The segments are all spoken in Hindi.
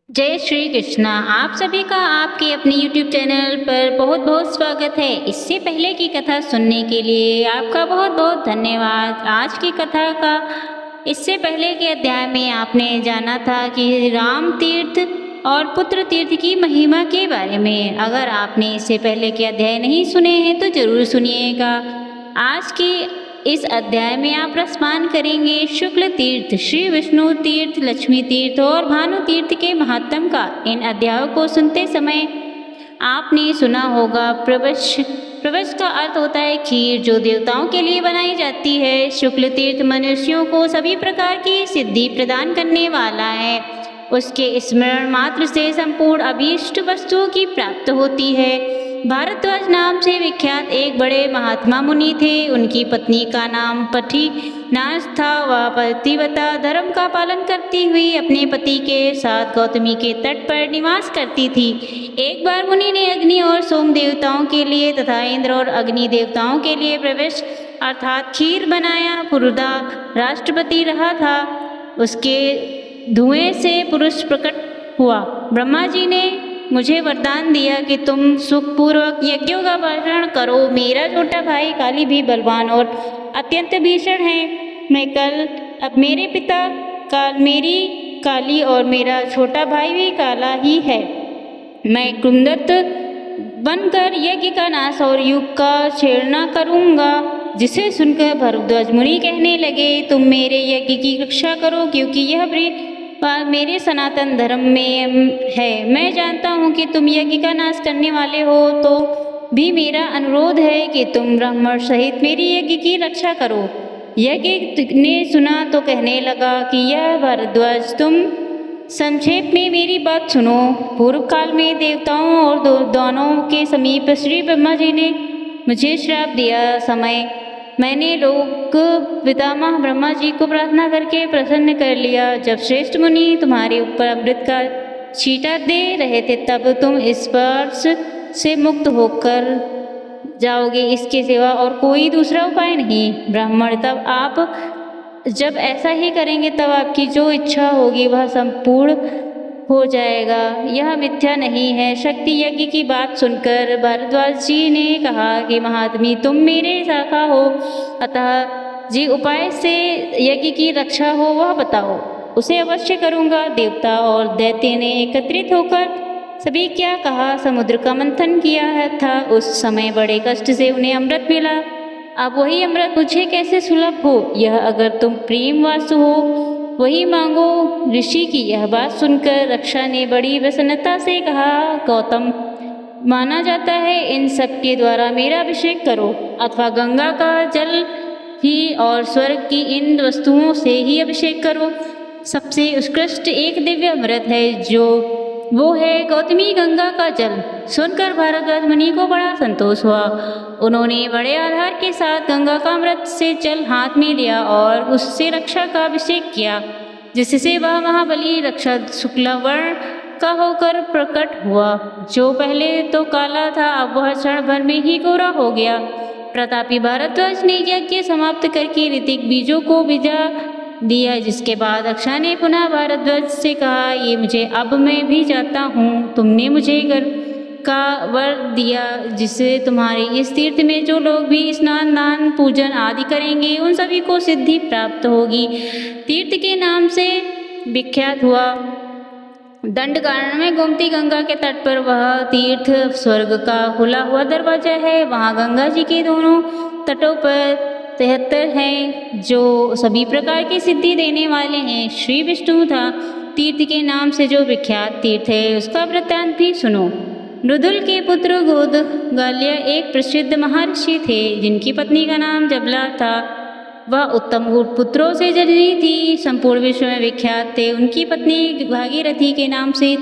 जय श्री कृष्णा। आप सभी का आपके अपने YouTube चैनल पर बहुत बहुत स्वागत है। इससे पहले की कथा सुनने के लिए आपका बहुत बहुत धन्यवाद। आज की कथा का इससे पहले के अध्याय में आपने जाना था कि राम तीर्थ और पुत्र तीर्थ की महिमा के बारे में। अगर आपने इससे पहले के अध्याय नहीं सुने हैं तो जरूर सुनिएगा। आज की इस अध्याय में आप स्नान करेंगे शुक्ल तीर्थ, श्री विष्णु तीर्थ, लक्ष्मी तीर्थ और भानु तीर्थ के महात्म का। इन अध्यायों को सुनते समय आपने सुना होगा प्रवश। प्रवश का अर्थ होता है खीर, जो देवताओं के लिए बनाई जाती है। शुक्ल तीर्थ मनुष्यों को सभी प्रकार की सिद्धि प्रदान करने वाला है। उसके स्मरण मात्र से संपूर्ण अभीष्ट वस्तुओं की प्राप्त होती है। भारद्वाज नाम से विख्यात एक बड़े महात्मा मुनि थे। उनकी पत्नी का नाम पठीनाथ था। वह पतिव्रता धर्म का पालन करती हुई अपने पति के साथ गौतमी के तट पर निवास करती थी। एक बार मुनि ने अग्नि और सोम देवताओं के लिए तथा इंद्र और अग्नि देवताओं के लिए प्रवेश अर्थात खीर बनाया। पुरुदा राष्ट्रपति रहा था। उसके धुएं से पुरुष प्रकट हुआ। ब्रह्मा जी ने मुझे वरदान दिया कि तुम सुखपूर्वक यज्ञों का पालन करो। मेरा छोटा भाई काली भी बलवान और अत्यंत भीषण है। मैं कल अब मेरे पिता मेरी काली और मेरा छोटा भाई भी काला ही है। मैं कुंदत बनकर यज्ञ का नाश और युग का छेड़ना करूँगा। जिसे सुनकर भरद्वाज मुनि कहने लगे, तुम मेरे यज्ञ की रक्षा करो, क्योंकि यह मेरे सनातन धर्म में है। मैं जानता हूँ कि तुम यज्ञ का नाश करने वाले हो, तो भी मेरा अनुरोध है कि तुम ब्राह्मण सहित मेरी यज्ञ की रक्षा करो। यज्ञ ने सुना तो कहने लगा कि यह भारद्वाज, तुम संक्षेप में मेरी बात सुनो। पूर्व काल में देवताओं और दानवों के समीप श्री ब्रह्मा जी ने मुझे श्राप दिया। समय मैंने लोक पितामह ब्रह्मा जी को प्रार्थना करके प्रसन्न कर लिया। जब श्रेष्ठ मुनि तुम्हारे ऊपर अमृत का छींटा दे रहे थे, तब तुम स्पर्श से मुक्त होकर जाओगे। इसके सिवा और कोई दूसरा उपाय नहीं। ब्राह्मण, तब आप जब ऐसा ही करेंगे तब आपकी जो इच्छा होगी वह संपूर्ण हो जाएगा। यह मिथ्या नहीं है। शक्ति यज्ञ की बात सुनकर भारद्वाज जी ने कहा कि महात्मी, तुम मेरे शाखा हो, अतः जी उपाय से यज्ञ की रक्षा हो वह बताओ। उसे अवश्य करूँगा। देवता और दैत्य ने एकत्रित होकर सभी क्या कहा, समुद्र का मंथन किया था। उस समय बड़े कष्ट से उन्हें अमृत मिला। अब वही अमृत मुझे कैसे सुलभ हो, यह अगर तुम प्रेम वासु हो वही मांगो। ऋषि की यह बात सुनकर रक्षा ने बड़ी प्रसन्नता से कहा, गौतम, माना जाता है इन सब के द्वारा मेरा अभिषेक करो, अथवा गंगा का जल ही और स्वर्ग की इन वस्तुओं से ही अभिषेक करो। सबसे उत्कृष्ट एक दिव्य अमृत है, जो वो है गौतमी गंगा का जल। सुनकर भारद्वाज मुनि को बड़ा संतोष हुआ। उन्होंने बड़े आधार के साथ गंगा का अमृत से जल हाथ में लिया और उससे रक्षा का अभिषेक किया, जिससे वह महाबली रक्षा शुक्ला वर्ण का होकर प्रकट हुआ। जो पहले तो काला था, अब वह क्षण भर में ही गोरा हो गया। प्रतापी भारद्वाज ने यज्ञ समाप्त करके ऋतिक बीजों को भिजा दिया। जिसके बाद रक्षा ने पुनः भारद्वाज से कहा, ये मुझे अब मैं भी जाता हूँ। तुमने मुझे गर्भ का वर दिया, जिससे तुम्हारे इस तीर्थ में जो लोग भी स्नान, दान, पूजन आदि करेंगे उन सभी को सिद्धि प्राप्त होगी। तीर्थ के नाम से विख्यात हुआ दंडकारण्य में गोमती गंगा के तट पर वह तीर्थ स्वर्ग का खुला हुआ दरवाजा है। वहाँ गंगा जी के दोनों तटों पर 73 हैं, जो सभी प्रकार की सिद्धि देने वाले हैं। श्री विष्णु था तीर्थ के नाम से जो विख्यात तीर्थ है, उसका वृत्तांत भी सुनो। मृदुल के पुत्र गोदगाल्य एक प्रसिद्ध महर्षि थे, जिनकी पत्नी का नाम जबला था। वह उत्तम पुत्रों से जन्मी थी, संपूर्ण विश्व में विख्यात थे। उनकी पत्नी भागीरथी के नाम से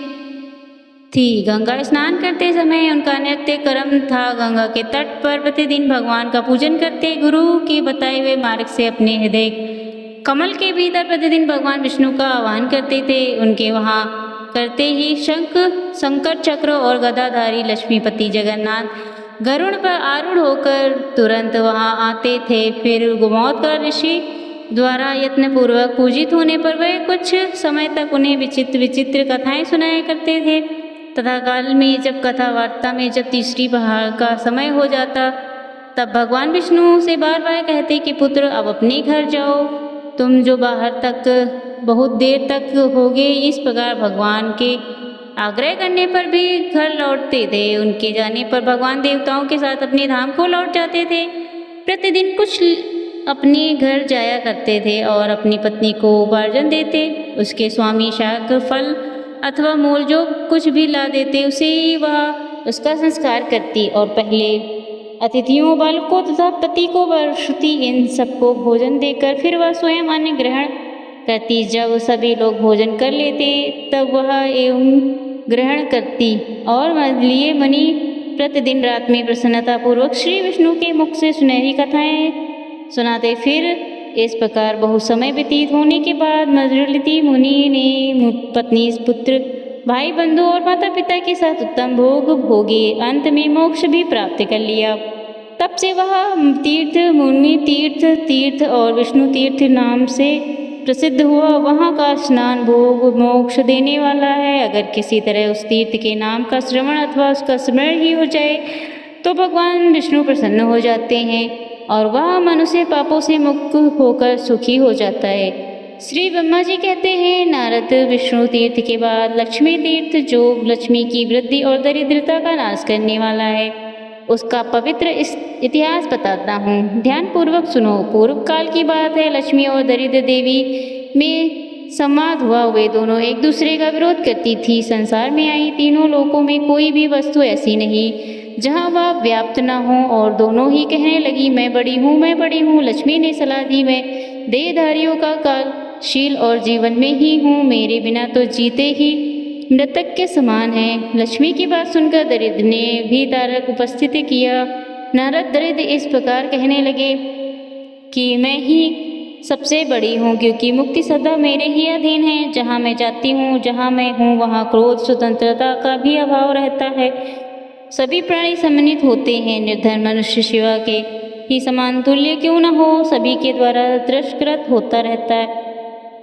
थी। गंगा स्नान करते समय उनका नित्य कर्म था गंगा के तट पर प्रतिदिन भगवान का पूजन करते, गुरु के बताए हुए मार्ग से अपने हृदय कमल के भीतर प्रतिदिन भगवान विष्णु का आह्वान करते थे। उनके वहाँ करते ही शंकर चक्र और गदाधारी लक्ष्मीपति जगन्नाथ गरुड़ पर आरूढ़ होकर तुरंत वहाँ आते थे। फिर गुमौत का ऋषि द्वारा यत्नपूर्वक पूजित होने पर वे कुछ समय तक उन्हें विचित्र विचित्र कथाएं सुनाया करते थे तथा काल में जब कथा वार्ता में जब तीसरी पहाड़ का समय हो जाता तब भगवान विष्णु से बार बार कहते कि पुत्र अब अपने घर जाओ, तुम जो बाहर तक बहुत देर तक होगे। इस प्रकार भगवान के आग्रह करने पर भी घर लौटते थे। उनके जाने पर भगवान देवताओं के साथ अपने धाम को लौट जाते थे। प्रतिदिन कुछ अपने घर जाया करते थे और अपनी पत्नी को उपार्जन देते। उसके स्वामी शाक फल अथवा मूल जो कुछ भी ला देते उसे वह उसका संस्कार करती और पहले अतिथियों बालकों तथा पति को वर्षती इन सबको भोजन देकर फिर वह स्वयं अन्न ग्रहण करती। जब सभी लोग भोजन कर लेते तब वह एवं ग्रहण करती और लिए मणि प्रतिदिन रात में प्रसन्नतापूर्वक श्री विष्णु के मुख से सुनहरी कथाएं सुनाते। फिर इस प्रकार बहुत समय व्यतीत होने के बाद मधुलिति मुनि ने पत्नी पुत्र भाई बंधु और माता पिता के साथ उत्तम भोग भोगे। अंत में मोक्ष भी प्राप्त कर लिया। तब से वह तीर्थ मुनि तीर्थ और विष्णु तीर्थ नाम से प्रसिद्ध हुआ। वहाँ का स्नान भोग मोक्ष देने वाला है। अगर किसी तरह उस तीर्थ के नाम का श्रवण अथवा उसका स्मरण ही हो जाए तो भगवान विष्णु प्रसन्न हो जाते हैं और वह मनुष्य पापों से मुक्त होकर सुखी हो जाता है। श्री ब्रह्मा जी कहते हैं, नारद विष्णु तीर्थ के बाद लक्ष्मी तीर्थ जो लक्ष्मी की वृद्धि और दरिद्रता का नाश करने वाला है, उसका पवित्र इतिहास बताता हूँ, ध्यान पूर्वक सुनो। पूर्व काल की बात है। लक्ष्मी और दरिद्र देवी में संवाद हुआ। वे दोनों एक दूसरे का विरोध करती थी। संसार में आई तीनों लोकों में कोई भी वस्तु ऐसी नहीं जहाँ वह व्याप्त न हो और दोनों ही कहने लगी, मैं बड़ी हूँ, मैं बड़ी हूँ। लक्ष्मी ने सलाह दी, मैं देहधारियों का कालशील और जीवन में ही हूँ, मेरे बिना तो जीते ही मृतक के समान है। लक्ष्मी की बात सुनकर दरिद्र ने भी तारक उपस्थित किया। नारद दरिद्र इस प्रकार कहने लगे कि मैं ही सबसे बड़ी हूँ, क्योंकि मुक्ति सदा मेरे ही अधीन है। जहाँ मैं जाती हूँ, जहाँ मैं हूँ, वहाँ क्रोध स्वतंत्रता का भी अभाव रहता है। सभी प्राणी सम्मानित होते हैं। निर्धन मनुष्य शिवा के ही समान तुल्य क्यों न हो, सभी के द्वारा तिरस्कृत होता रहता है।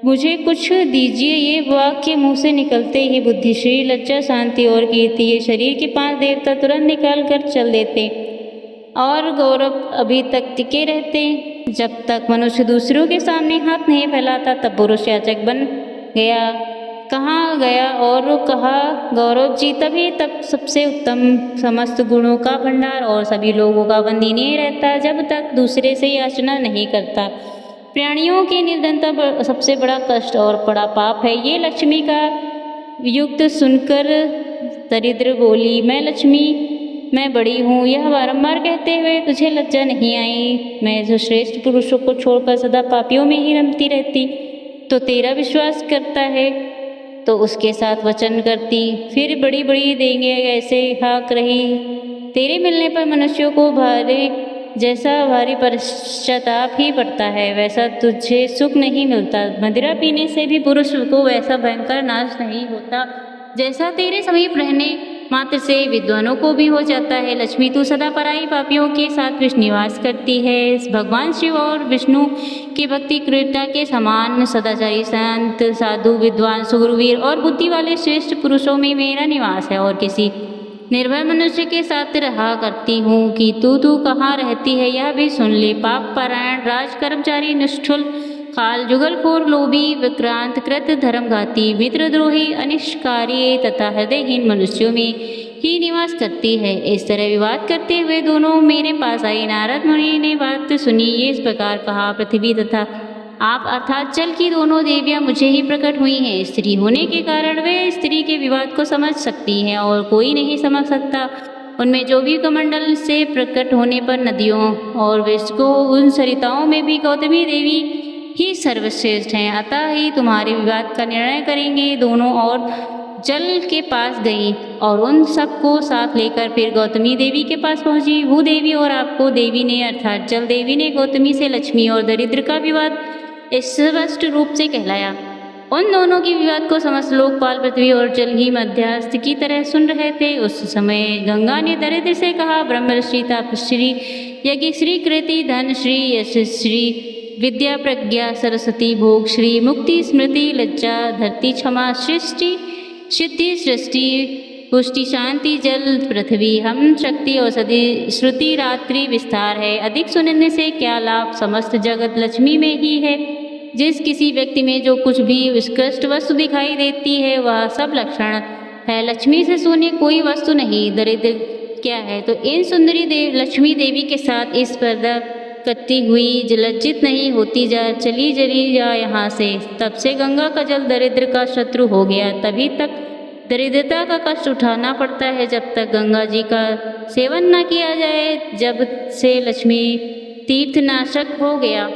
मुझे कुछ दीजिए, ये वाक्य मुँह से निकलते ही बुद्धिश्री, लज्जा, शांति और कीर्ति ये शरीर के 5 देवता तुरंत निकाल कर चल देते और गौरव अभी तक टिके रहते। जब तक मनुष्य दूसरों के सामने हाथ नहीं फैलाता तब पुरुष याचक बन गया। कहाँ गया और कहा गौरव जी, तभी तक सबसे उत्तम समस्त गुणों का भंडार और सभी लोगों का वंदनीय रहता जब तक दूसरे से याचना नहीं करता। प्राणियों की निर्धनता सबसे बड़ा कष्ट और बड़ा पाप है। ये लक्ष्मी का युक्त सुनकर दरिद्र बोली, मैं लक्ष्मी, मैं बड़ी हूँ, यह बारंबार कहते हुए तुझे लज्जा नहीं आई? मैं जो श्रेष्ठ पुरुषों को छोड़कर सदा पापियों में ही रमती रहती तो तेरा विश्वास करता है तो उसके साथ वचन करती, फिर बड़ी बड़ी देंगे ऐसे हाक रही। तेरे मिलने पर मनुष्यों को भारी जैसा भारी पश्चाताप ही पड़ता है, वैसा तुझे सुख नहीं मिलता। मदिरा पीने से भी पुरुष को वैसा भयंकर नाश नहीं होता जैसा तेरे समीप रहने मात्र से विद्वानों को भी हो जाता है। लक्ष्मी, तू सदा पराई पापियों के साथ निवास करती है। भगवान शिव और विष्णु की भक्ति क्रीड़ा के समान सदाचारी संत साधु विद्वान सुगुरवीर और बुद्धि वाले श्रेष्ठ पुरुषों में मेरा निवास है और किसी निर्भय मनुष्य के साथ रहा करती हूँ कि तू कहाँ रहती है यह भी सुन ले। पाप परायण राज कर्मचारी, निष्ठुर खाल, जुगलखोर, लोभी, विक्रांत, कृत, धर्मघाती, मित्रद्रोही, अनिष्कारी तथा हृदयहीन मनुष्यों में ही निवास करती है। इस तरह विवाद करते हुए दोनों मेरे पास आई। नारद मुनि ने बात सुनी। ये इस प्रकार कहा, पृथ्वी तथा आप अर्थात जल की दोनों देवियाँ मुझे ही प्रकट हुई हैं। स्त्री होने के कारण वे स्त्री के विवाद को समझ सकती हैं और कोई नहीं समझ सकता। उनमें जो भी कमंडल से प्रकट होने पर नदियों और विष को उन सरिताओं में भी गौतमी देवी ही सर्वश्रेष्ठ हैं, अतः ही तुम्हारे विवाद का निर्णय करेंगे। दोनों और जल के पास गई और उन सबको साथ लेकर फिर गौतमी देवी के पास पहुंची। भूदेवी और आपको देवी ने अर्थात जल देवी ने गौतमी से लक्ष्मी और दरिद्र का विवाद स्पष्ट रूप से कहलाया। उन दोनों की विवाद को समस्त लोकपाल पृथ्वी और जल ही मध्यस्थ की तरह सुन रहे थे। उस समय गंगा ने दरिद्र से कहा, ब्रह्मश्री, तापश्री, यज्ञश्री, कृति, धनश्री, यशश्री, विद्या प्रज्ञा सरस्वती भोग श्री मुक्ति स्मृति लज्जा धरती क्षमा सृष्टि सिद्धि सृष्टि पुष्टि शांति जल पृथ्वी हम शक्ति औषधि श्रुति रात्रि विस्तार है। अधिक सुनने से क्या लाभ, समस्त जगत लक्ष्मी में ही है। जिस किसी व्यक्ति में जो कुछ भी उत्कृष्ट वस्तु दिखाई देती है वह सब लक्षण है लक्ष्मी से शून्य कोई वस्तु नहीं। दरिद्र क्या है तो इन सुंदरी लक्ष्मी देवी के साथ इस पर्दा करती हुई लज्जित नहीं होती चली जा यहाँ से। तब से गंगा का जल दरिद्र का शत्रु हो गया। तभी तक दरिद्रता का कष्ट उठाना पड़ता है जब तक गंगा जी का सेवन न किया जाए। जब से लक्ष्मी तीर्थनाशक हो गया